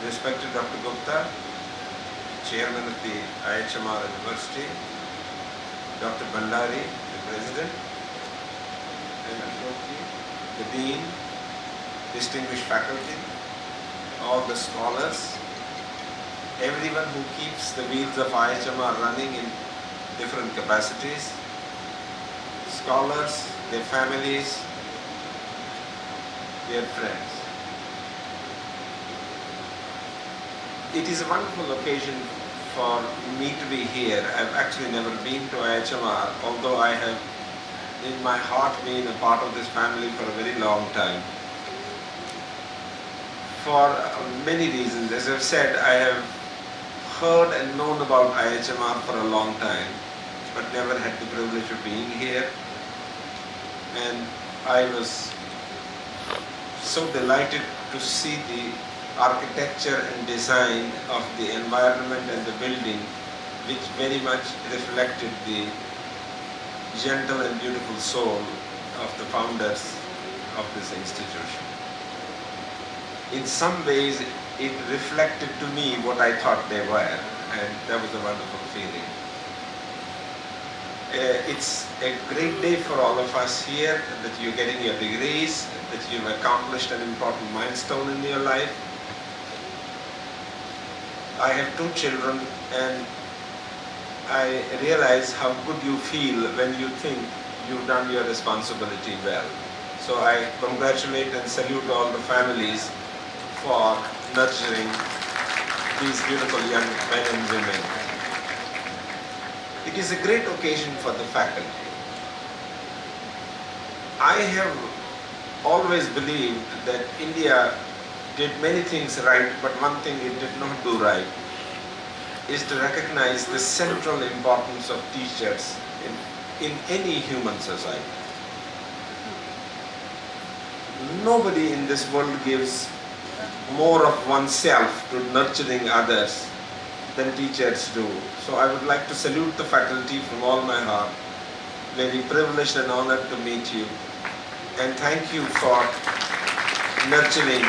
Respected Dr. Gupta, Chairman of the IIHMR University, Dr. Bhandari, the President, and the Dean, distinguished faculty, all the scholars, everyone who keeps the wheels of IIHMR running in different capacities, scholars, their families, dear friends. It is a wonderful occasion for me to be here. I've actually never been to IIHMR, although I have in my heart been a part of this family for a very long time. For many reasons. As I've said, I have heard and known about IIHMR for a long time, but never had the privilege of being here. And I was so delighted to see the architecture and design of the environment and the building, which very much reflected the gentle and beautiful soul of the founders of this institution. In some ways, it reflected to me what I thought they were, and that was a wonderful feeling. It's a great day for all of us here, that you're getting your degrees, that you've accomplished an important milestone in your life. I have 2 children, and I realize how good you feel when you think you've done your responsibility well. So I congratulate and salute all the families for nurturing these beautiful young men and women. It is a great occasion for the faculty. I have always believed that India did many things right, but one thing it did not do right is to recognize the central importance of teachers in any human society. Nobody in this world gives more of oneself to nurturing others than teachers do. So I would like to salute the faculty from all my heart. Very privileged and honored to meet you. And thank you for nurturing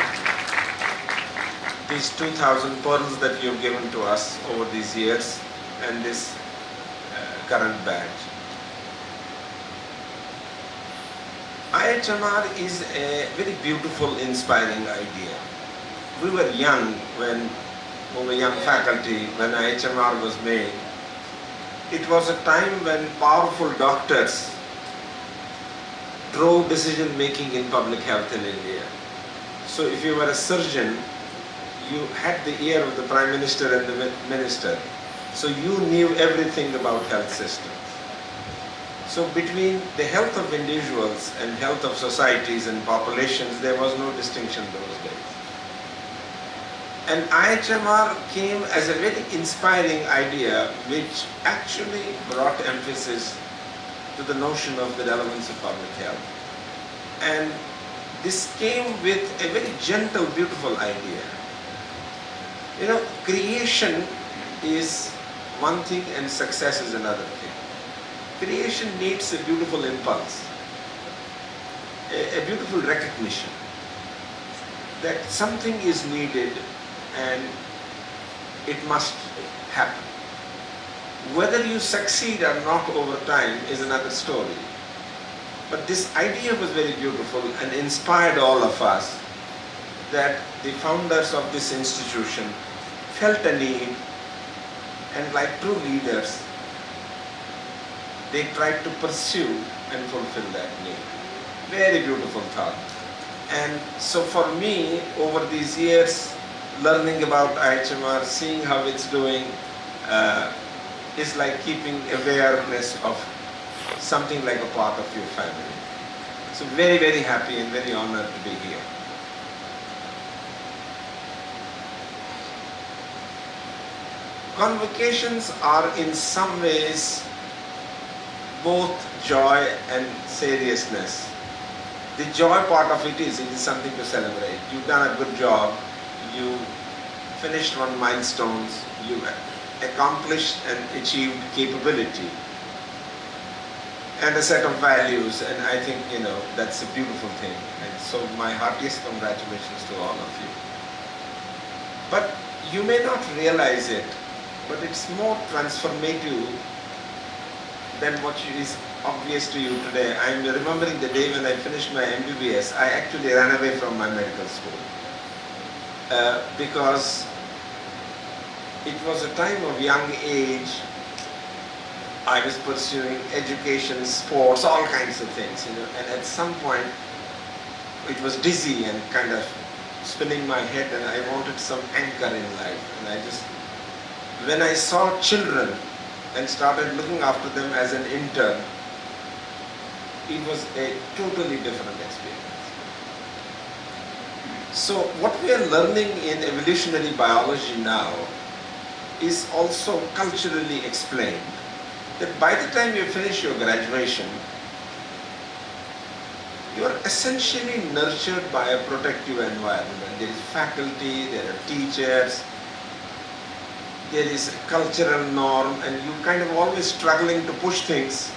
these 2,000 pearls that you've given to us over these years and this current batch. IIHMR is a very beautiful, inspiring idea. We were young when we were young faculty when IIHMR was made. It was a time when powerful doctors drove decision making in public health in India. So if you were a surgeon, you had the ear of the Prime Minister and the Minister. So you knew everything about health systems. So between the health of individuals and health of societies and populations, there was no distinction those days. And IIHMR came as a very inspiring idea, which actually brought emphasis to the notion of the relevance of public health. And this came with a very gentle, beautiful idea. You know, creation is one thing and success is another thing. Creation needs a beautiful impulse, a beautiful recognition that something is needed and it must happen. Whether you succeed or not over time is another story. But this idea was very beautiful and inspired all of us, that the founders of this institution felt a need, and like true leaders, they tried to pursue and fulfill that need. Very beautiful thought. And so for me, over these years, learning about IIHMR, seeing how it's doing, is like keeping awareness of something like a part of your family. So very, very happy and very honored to be here. Convocations are in some ways both joy and seriousness. The joy part of it is something to celebrate. You've done a good job, you finished one milestone, you accomplished and achieved capability and a set of values, and I think, that's a beautiful thing. And so my heartiest congratulations to all of you. But you may not realize it, but it's more transformative than what is obvious to you today. I'm remembering the day when I finished my MBBS, I actually ran away from my medical school. Because it was a time of young age. I was pursuing education, sports, all kinds of things, and at some point it was dizzy and kind of spinning my head, and I wanted some anchor in life. And when I saw children and started looking after them as an intern, it was a totally different experience. So what we are learning in evolutionary biology now is also culturally explained. That by the time you finish your graduation, you are essentially nurtured by a protective environment. There is faculty, there are teachers, there is a cultural norm, and you kind of always struggling to push things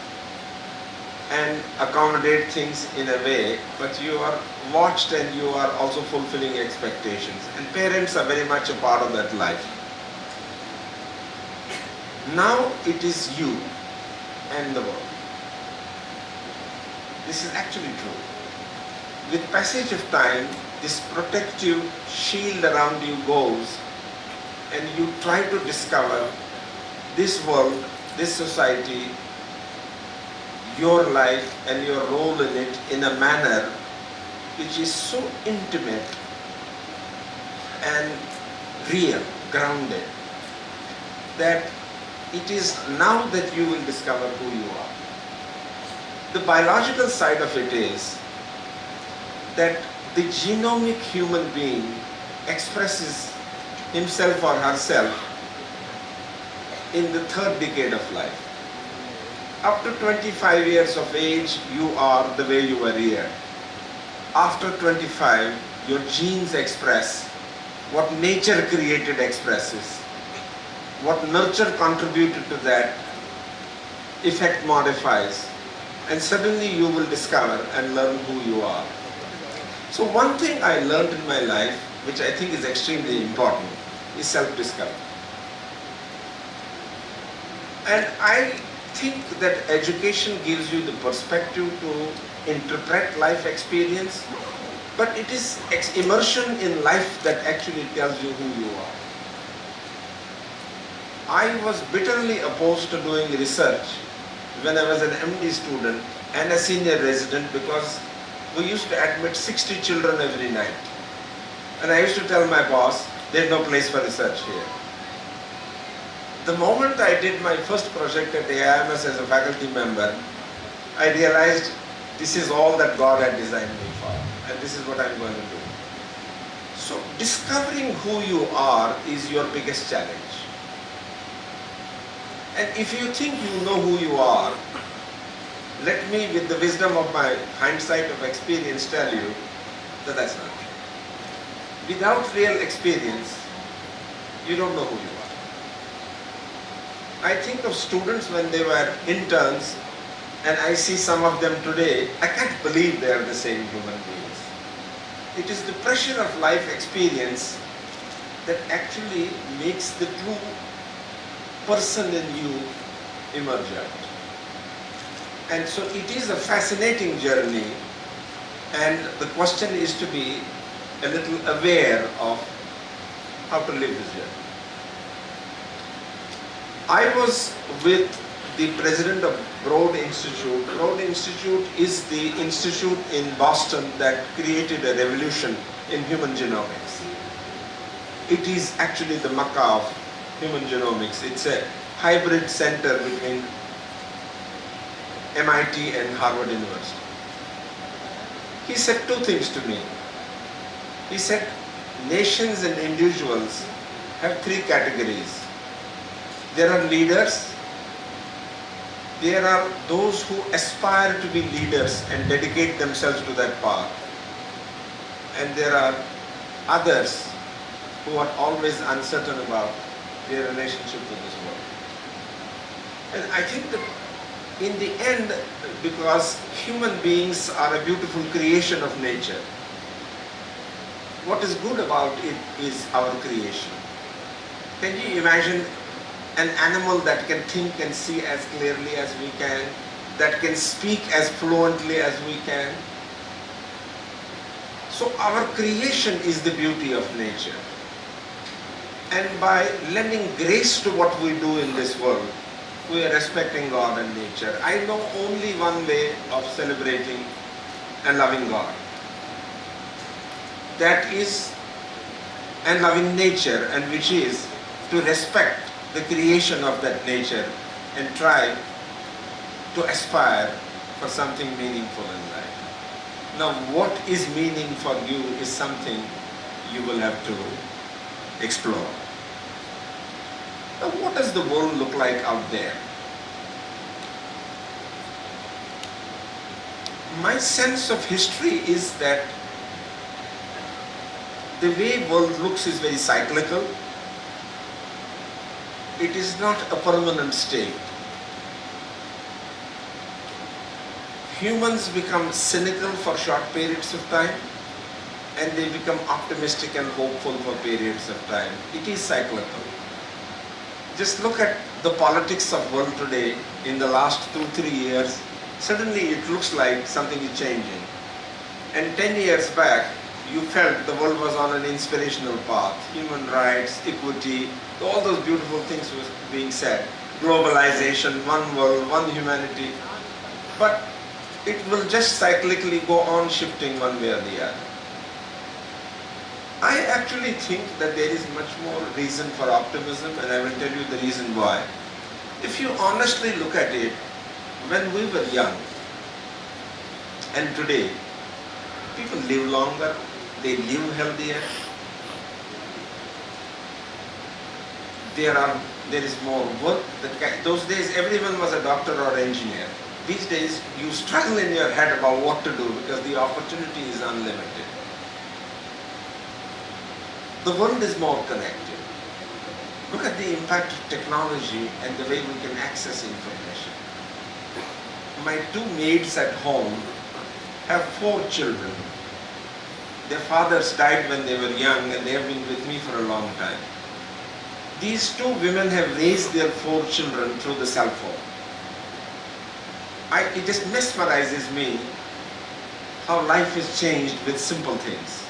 and accommodate things in a way, but you are watched and you are also fulfilling expectations. And parents are very much a part of that life. Now it is you and the world. This is actually true. With passage of time, this protective shield around you goes, and you try to discover this world, this society, your life and your role in it in a manner which is so intimate and real, grounded, that it is now that you will discover who you are. The biological side of it is that the genomic human being expresses himself or herself in the third decade of life. Up to 25 years of age, you are the way you were reared. After 25, your genes express what nature created expresses. What nurture contributed to that, effect modifies, and suddenly you will discover and learn who you are. So one thing I learned in my life, which I think is extremely important, is self-discovery. And I think that education gives you the perspective to interpret life experience, but it is immersion in life that actually tells you who you are. I was bitterly opposed to doing research when I was an MD student and a senior resident, because we used to admit 60 children every night. And I used to tell my boss, there's no place for research here. The moment I did my first project at IIHMS as a faculty member, I realized this is all that God had designed me for, and this is what I'm going to do. So discovering who you are is your biggest challenge. And if you think you know who you are, let me, with the wisdom of my hindsight of experience, tell you that that's not true. Without real experience, you don't know who you are. I think of students when they were interns, and I see some of them today, I can't believe they are the same human beings. It is the pressure of life experience that actually makes the true person in you emerge out. And so it is a fascinating journey, and the question is to be a little aware of how to live this journey. I was with the president of Broad Institute. Broad Institute is the institute in Boston that created a revolution in human genomics. It is actually the Mecca of human genomics. It's a hybrid center between MIT and Harvard University. He said two things to me. He said, nations and individuals have three categories. There are leaders, there are those who aspire to be leaders and dedicate themselves to that path, and there are others who are always uncertain about their relationship with this world. And I think that in the end, because human beings are a beautiful creation of nature, what is good about it is our creation. Can you imagine an animal that can think and see as clearly as we can, that can speak as fluently as we can? So our creation is the beauty of nature. And by lending grace to what we do in this world, we are respecting God and nature. I know only one way of celebrating and loving God. That is, and loving nature, and which is to respect the creation of that nature and try to aspire for something meaningful in life. Now, what is meaning for you is something you will have to explore. Now, what does the world look like out there? My sense of history is that the way world looks is very cyclical. It is not a permanent state. Humans become cynical for short periods of time, and they become optimistic and hopeful for periods of time. It is cyclical. Just look at the politics of world today. In the last 2-3 years, suddenly it looks like something is changing. And 10 years back, you felt the world was on an inspirational path. Human rights, equity, all those beautiful things were being said. Globalization, one world, one humanity. But it will just cyclically go on shifting one way or the other. I actually think that there is much more reason for optimism, and I will tell you the reason why. If you honestly look at it, when we were young and today, people live longer, they live healthier, there is more work. Those days everyone was a doctor or engineer. These days you struggle in your head about what to do because the opportunity is unlimited. The world is more connected. Look at the impact of technology and the way we can access information. My 2 maids at home have 4 children. Their fathers died when they were young, and they have been with me for a long time. These 2 women have raised their 4 children through the cell phone. It just mesmerizes me how life is changed with simple things,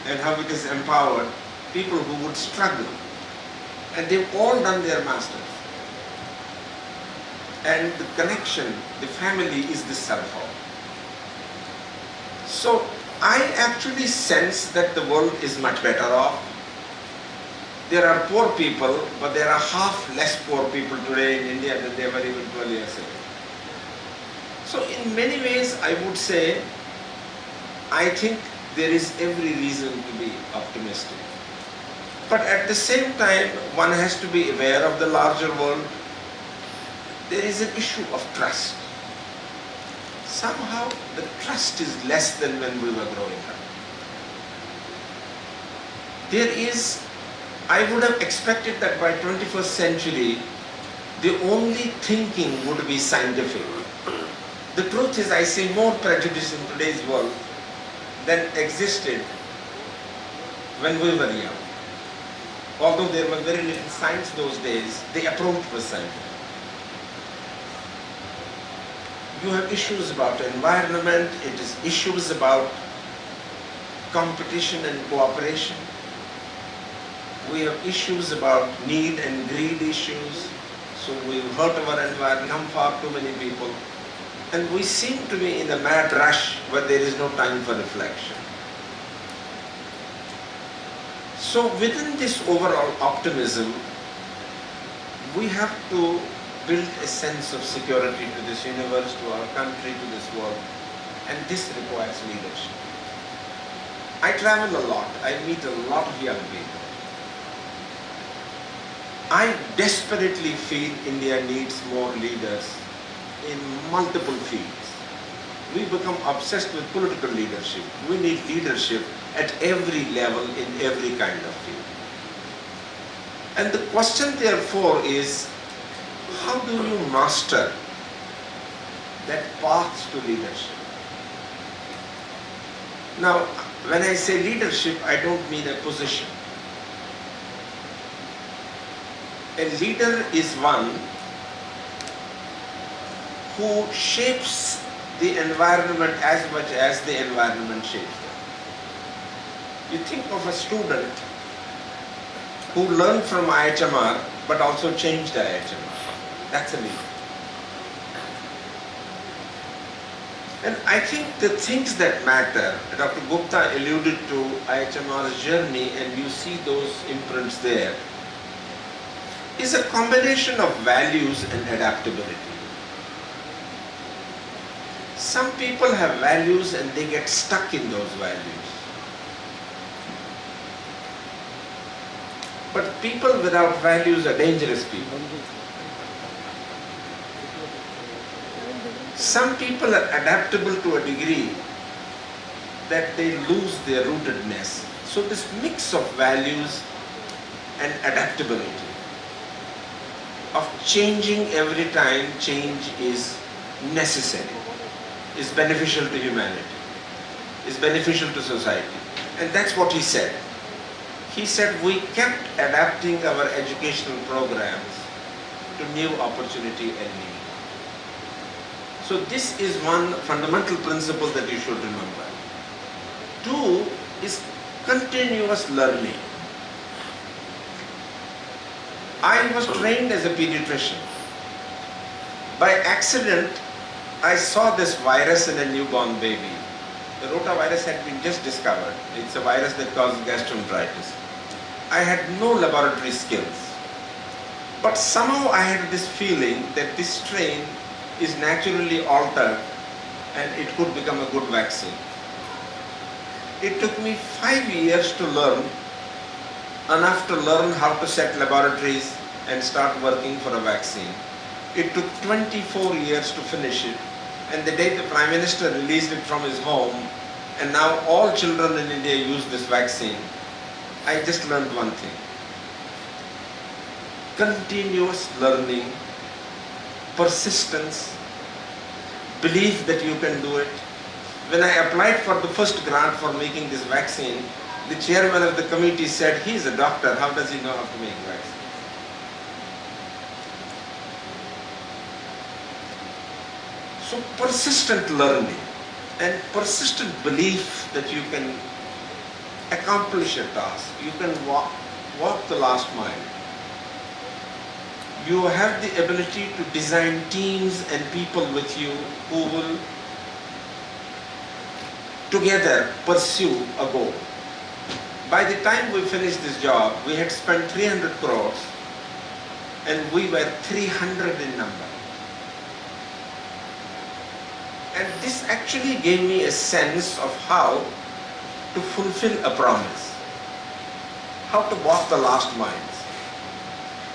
and how it has empowered people who would struggle. And they've all done their masters. And the connection, the family is the cell phone. So I actually sense that the world is much better off. There are poor people, but there are half less poor people today in India than there were even 12 years ago. So in many ways, I would say, I think there is every reason to be optimistic. But at the same time, one has to be aware of the larger world. There is an issue of trust. Somehow the trust is less than when we were growing up. I would have expected that by 21st century, the only thinking would be scientific. The truth is, I see more prejudice in today's world than existed when we were young. Although there was very little science those days, the approach was scientific. You have issues about environment, it is issues about competition and cooperation. We have issues about need and greed issues, so we hurt our environment, harm far too many people. And we seem to be in a mad rush where there is no time for reflection. So within this overall optimism, we have to build a sense of security to this universe, to our country, to this world, and this requires leadership. I travel a lot, I meet a lot of young people. I desperately feel India needs more leaders in multiple fields. We become obsessed with political leadership. We need leadership at every level in every kind of field. And the question therefore is, how do you master that path to leadership? Now, When I say leadership, I don't mean a position. A leader is one who shapes the environment as much as the environment shapes them. You think of a student who learned from IIHMR but also changed IIHMR. That's a leader. And I think the things that matter, Dr. Gupta alluded to IIHMR's journey, and you see those imprints there, is a combination of values and adaptability. Some people have values and they get stuck in those values. But people without values are dangerous people. Some people are adaptable to a degree that they lose their rootedness. So this mix of values and adaptability, of changing every time change is necessary, is beneficial to humanity, is beneficial to society. And that's what he said. He said we kept adapting our educational programs to new opportunity and need. So this is one fundamental principle that you should remember. Two is continuous learning. I was trained as a pediatrician. By accident, I saw this virus in a newborn baby. The rotavirus had been just discovered. It's a virus that causes gastroenteritis. I had no laboratory skills. But somehow I had this feeling that this strain is naturally altered and it could become a good vaccine. It took me 5 years to learn, enough to learn how to set laboratories and start working for a vaccine. It took 24 years to finish it, and the day the Prime Minister released it from his home, and now all children in India use this vaccine, I just learned one thing. Continuous learning, persistence, belief that you can do it. When I applied for the first grant for making this vaccine, the chairman of the committee said, he's a doctor, how does he know how to make vaccine? So persistent learning and persistent belief that you can accomplish a task, you can walk the last mile. You have the ability to design teams and people with you who will together pursue a goal. By the time we finished this job, we had spent 300 crores and we were 300 in number. And this actually gave me a sense of how to fulfill a promise, how to walk the last miles.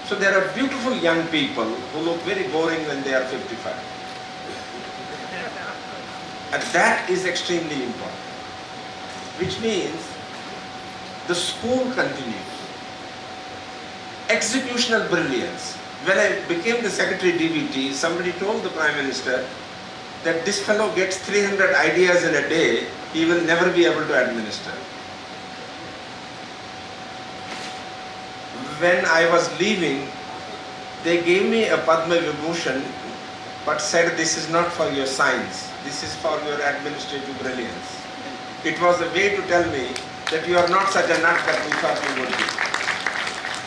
So there are beautiful young people who look very boring when they are 55. And that is extremely important, which means the school continues. Executional brilliance. When I became the Secretary DBT, somebody told the Prime Minister that this fellow gets 300 ideas in a day, he will never be able to administer. When I was leaving, they gave me a Padma Bhushan, but said this is not for your science, this is for your administrative brilliance. It was a way to tell me that you are not such a nut that we thought you would be.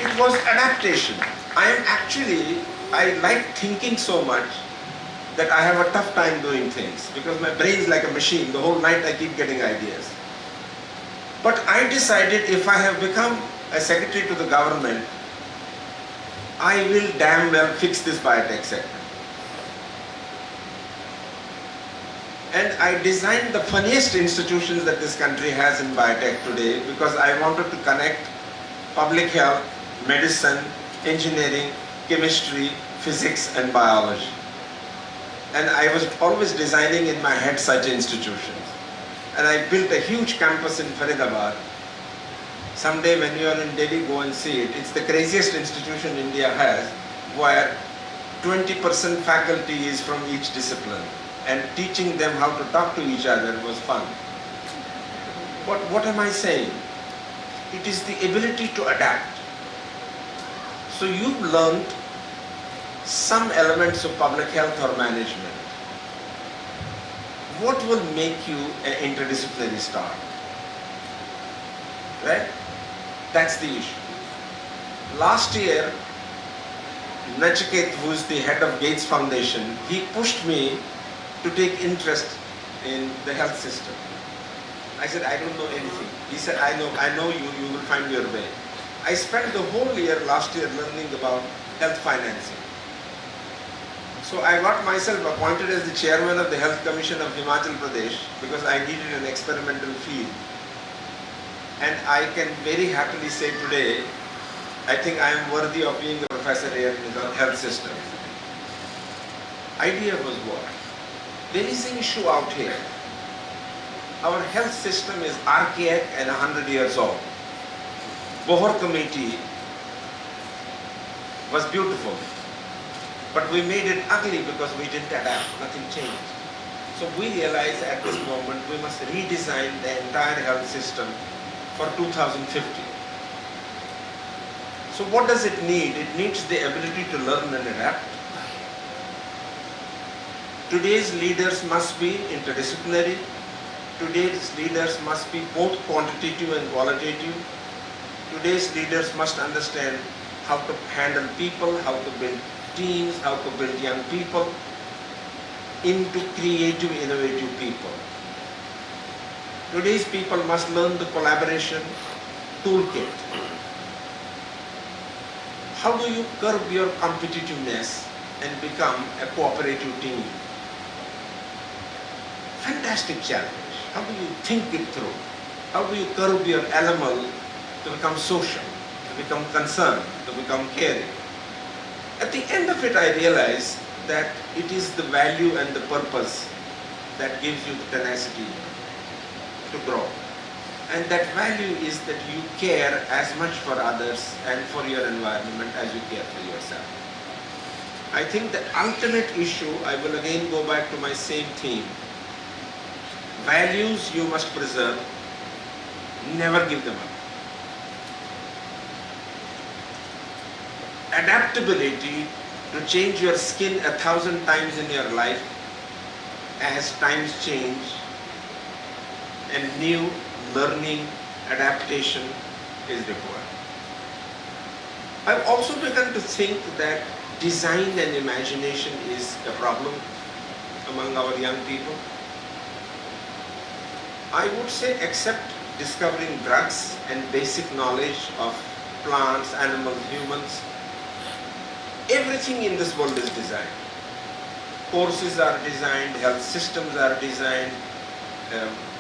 It was adaptation. I like thinking so much that I have a tough time doing things because my brain is like a machine. The whole night I keep getting ideas. But I decided if I have become a secretary to the government, I will damn well fix this biotech sector. And I designed the funniest institutions that this country has in biotech today because I wanted to connect public health, medicine, engineering, chemistry, physics and biology. And I was always designing in my head such institutions. And I built a huge campus in Faridabad. Someday when you are in Delhi, go and see it. It's the craziest institution India has, where 20% faculty is from each discipline. And teaching them how to talk to each other was fun. What am I saying? It is the ability to adapt. So you've learned some elements of public health or management. What will make you an interdisciplinary star? Right? That's the issue. Last year, Nachiket, who is the head of Gates Foundation, he pushed me to take interest in the health system. I said, I don't know anything. He said, I know you will find your way. I spent the whole year last year learning about health financing. So I got myself appointed as the chairman of the Health Commission of Himachal Pradesh because I needed an experimental field. And I can very happily say today, I think I am worthy of being a professor here in the health system. Idea was what? There is an issue out here. Our health system is archaic and 100 years old. Bohor committee was beautiful, but we made it ugly because we didn't adapt, nothing changed. So we realized at this moment we must redesign the entire health system for 2050. So what does it need? It needs the ability to learn and adapt. Today's leaders must be interdisciplinary. Today's leaders must be both quantitative and qualitative. Today's leaders must understand how to handle people, how to build teams, how to build young people into creative, innovative people. Today's people must learn the collaboration toolkit. How do you curb your competitiveness and become a cooperative team? Fantastic challenge. How do you think it through? How do you curb your animal to become social, to become concerned, to become caring? At the end of it, I realize that it is the value and the purpose that gives you the tenacity to grow. And that value is that you care as much for others and for your environment as you care for yourself. I think the ultimate issue, I will again go back to my same theme. Values you must preserve, never give them up. Adaptability to change your skin 1,000 times in your life as times change, and new learning, adaptation is required. I've also begun to think that design and imagination is a problem among our young people. I would say except discovering drugs and basic knowledge of plants, animals, humans, everything in this world is designed. Courses are designed, health systems are designed,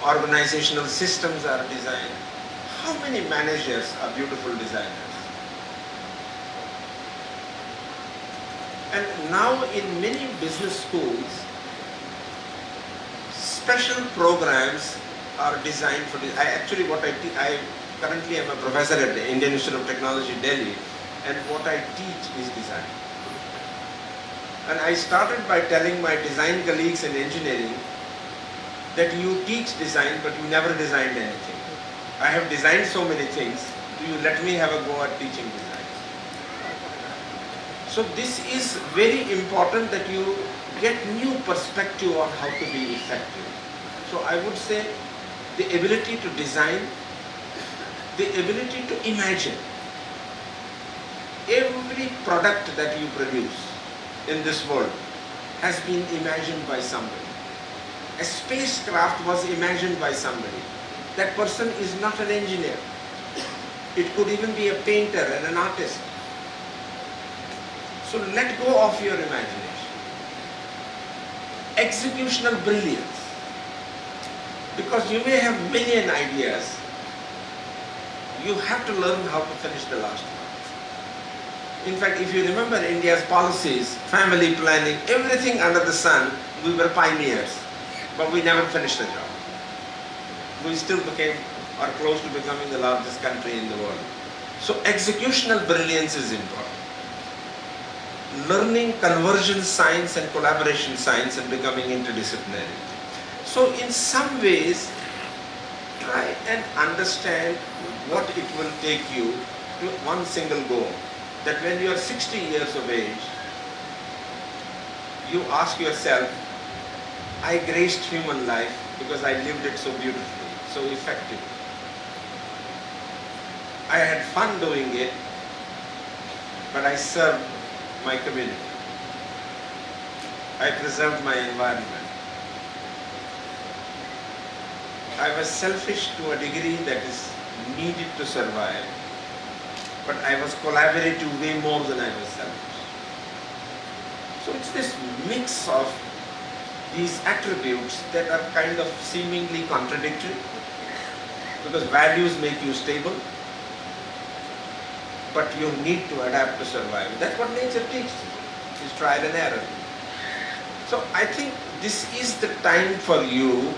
organizational systems are designed. How many managers are beautiful designers? And now in many business schools, special programs are designed for this. I currently am a professor at the Indian Institute of Technology, Delhi, and what I teach is design. And I started by telling my design colleagues in engineering that you teach design, but you never designed anything. I have designed so many things, do you let me have a go at teaching design? So this is very important that you get new perspective on how to be effective. So I would say the ability to design, the ability to imagine. Every product that you produce in this world has been imagined by somebody. A spacecraft was imagined by somebody. That person is not an engineer. It could even be a painter and an artist. So let go of your imagination. Executional brilliance. Because you may have million ideas, you have to learn how to finish the last one. In fact, if you remember India's policies, family planning, everything under the sun, we were pioneers, but we never finished the job. We still became or close to becoming the largest country in the world. So executional brilliance is important. Learning conversion science and collaboration science and becoming interdisciplinary. So in some ways, try and understand what it will take you to one single goal. That when you are 60 years of age, you ask yourself, I graced human life because I lived it so beautifully, so effectively. I had fun doing it, but I served my community. I preserved my environment. I was selfish to a degree that is needed to survive, but I was collaborative way more than I was selfish. So it's this mix of these attributes that are kind of seemingly contradictory, because values make you stable, but you need to adapt to survive. That's what nature teaches, is trial and error. So I think this is the time for you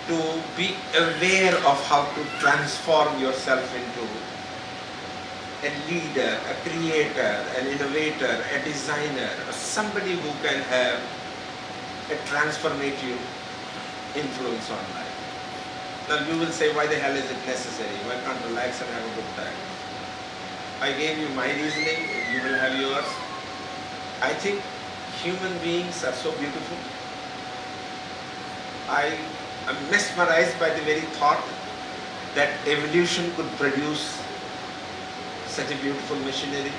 to be aware of how to transform yourself into a leader, a creator, an innovator, a designer, somebody who can have a transformative influence on life. Now you will say, why the hell is it necessary? Why can't relax and have a good time? I gave you my reasoning, you will have yours. I think human beings are so beautiful. I am mesmerized by the very thought that evolution could produce such a beautiful machinery.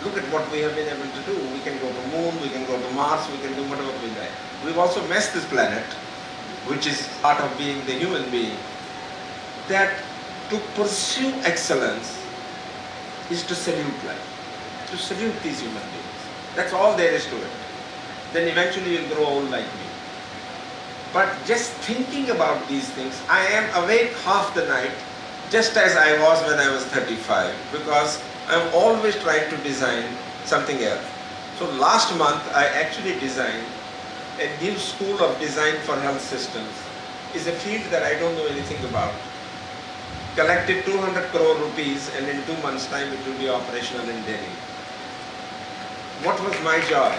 Look at what we have been able to do. We can go to moon, we can go to Mars, we can do whatever we like. We've also messed this planet, which is part of being the human being. That to pursue excellence is to salute life, to salute these human beings. That's all there is to it. Then eventually you'll grow old like me. But just thinking about these things, I am awake half the night, just as I was when I was 35, because I'm always trying to design something else. So last month I actually designed a new school of design for health systems. It's a field that I don't know anything about. Collected 200 crore rupees, and in 2 months' time it will be operational in Delhi. What was my joy?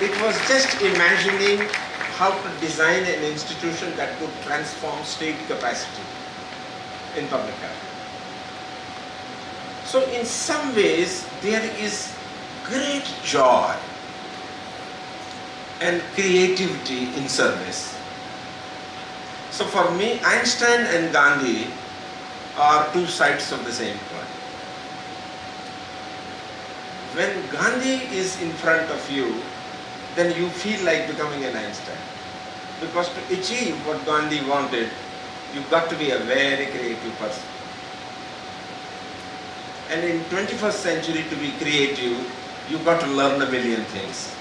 It was just imagining how to design an institution that could transform state capacity in public health. So in some ways there is great joy and creativity in service. So for me, Einstein and Gandhi are two sides of the same coin. When Gandhi is in front of you, then you feel like becoming an Einstein. Because to achieve what Gandhi wanted, you've got to be a very creative person. And in 21st century, to be creative, you've got to learn a million things.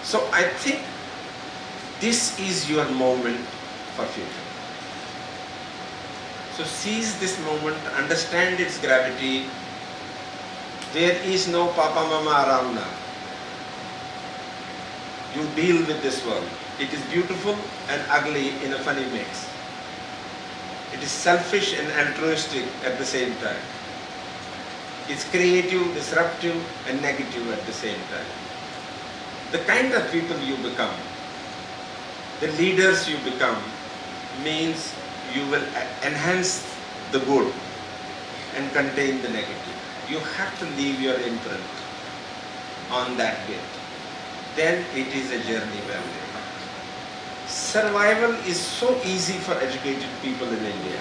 So I think this is your moment for future. So seize this moment, understand its gravity. There is no Papa Mama around now. You deal with this world. It is beautiful and ugly in a funny mix. It is selfish and altruistic at the same time. It's creative, disruptive, and negative at the same time. The kind of people you become, the leaders you become, means you will enhance the good and contain the negative. You have to leave your imprint on that bit. Then it is a journey well lived. Survival is so easy for educated people in India.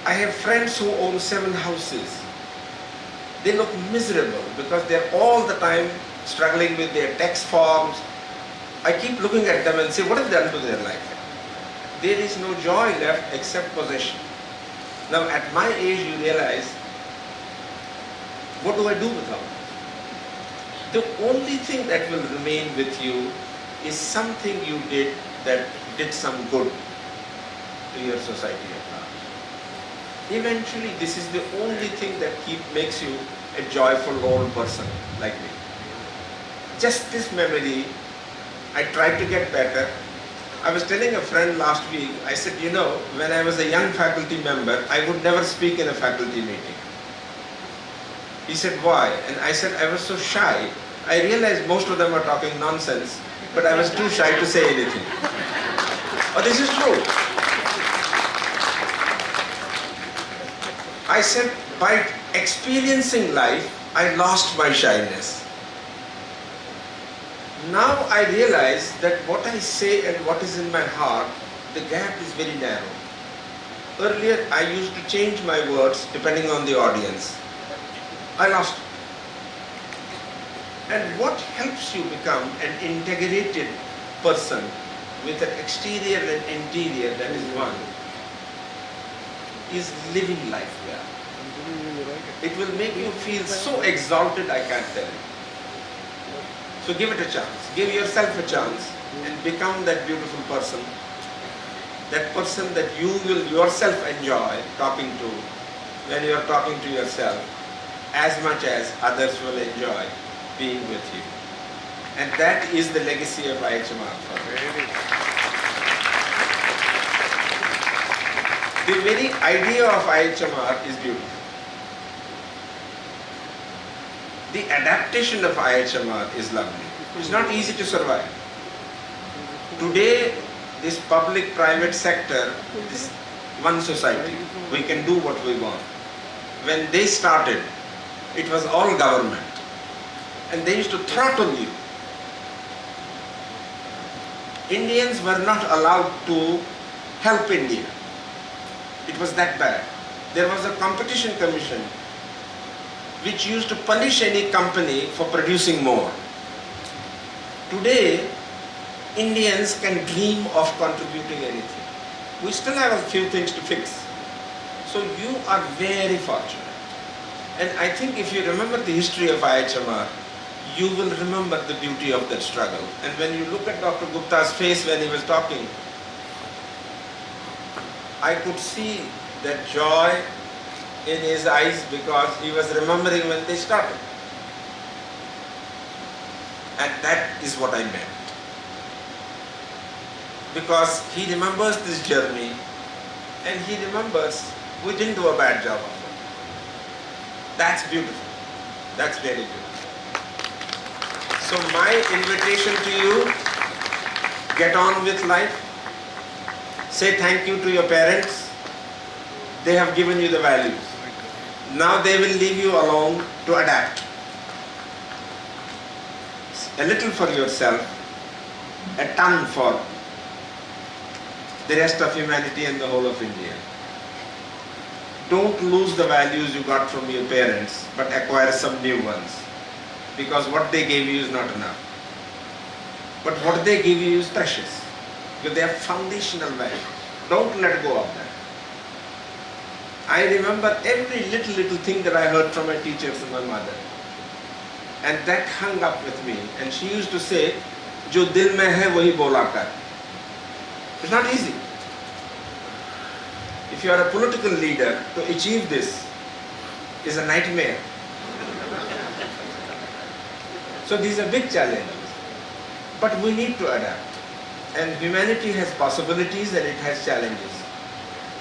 I have friends who own 7 houses. They look miserable because they're all the time struggling with their tax forms. I keep looking at them and say, what have they done to their life? There is no joy left except possession. Now at my age you realize, what do I do with all this? The only thing that will remain with you is something you did that did some good to your society at large. Eventually this is the only thing that makes you a joyful old person like me. Just this memory, I tried to get better. I was telling a friend last week, I said, you know, when I was a young faculty member, I would never speak in a faculty meeting. He said, why? And I said, I was so shy I realized most of them were talking nonsense, but I was too shy to say anything. Oh, this is true. I said, by experiencing life, I lost my shyness. Now I realize that what I say and what is in my heart, the gap is very narrow. Earlier, I used to change my words depending on the audience. I lost it. And what helps you become an integrated person with an exterior and interior that is one is living life well. It will make you feel so exalted, I can't tell you. So give it a chance. Give yourself a chance and become that beautiful person. That person that you will yourself enjoy talking to when you are talking to yourself as much as others will enjoy being with you. And that is the legacy of IIHMR. The very idea of IIHMR is beautiful. The adaptation of IIHMR is lovely. It's not easy to survive. Today, this public-private sector is one society. We can do what we want. When they started, it was all government. And they used to throttle you. Indians were not allowed to help India. It was that bad. There was a competition commission which used to punish any company for producing more. Today, Indians can dream of contributing anything. We still have a few things to fix. So you are very fortunate. And I think if you remember the history of IIHMR, you will remember the beauty of that struggle. And when you look at Dr. Gupta's face when he was talking, I could see that joy in his eyes because he was remembering when they started. And that is what I meant. Because he remembers this journey and he remembers we didn't do a bad job of it. That's beautiful. That's very beautiful. So my invitation to you, get on with life. Say thank you to your parents. They have given you the values. Now they will leave you alone to adapt. A little for yourself, a ton for the rest of humanity and the whole of India. Don't lose the values you got from your parents, but acquire some new ones. Because what they gave you is not enough. But what they give you is precious. Because they are foundational values. Don't let go of that. I remember every little thing that I heard from my teachers and my mother. And that hung up with me. And she used to say, "Jo dil mein hai wahi bola kar." It's not easy. If you are a political leader, to achieve this is a nightmare. So these are big challenges. But we need to adapt. And humanity has possibilities and it has challenges.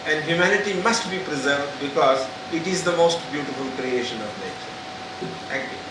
And humanity must be preserved because it is the most beautiful creation of nature. Thank you.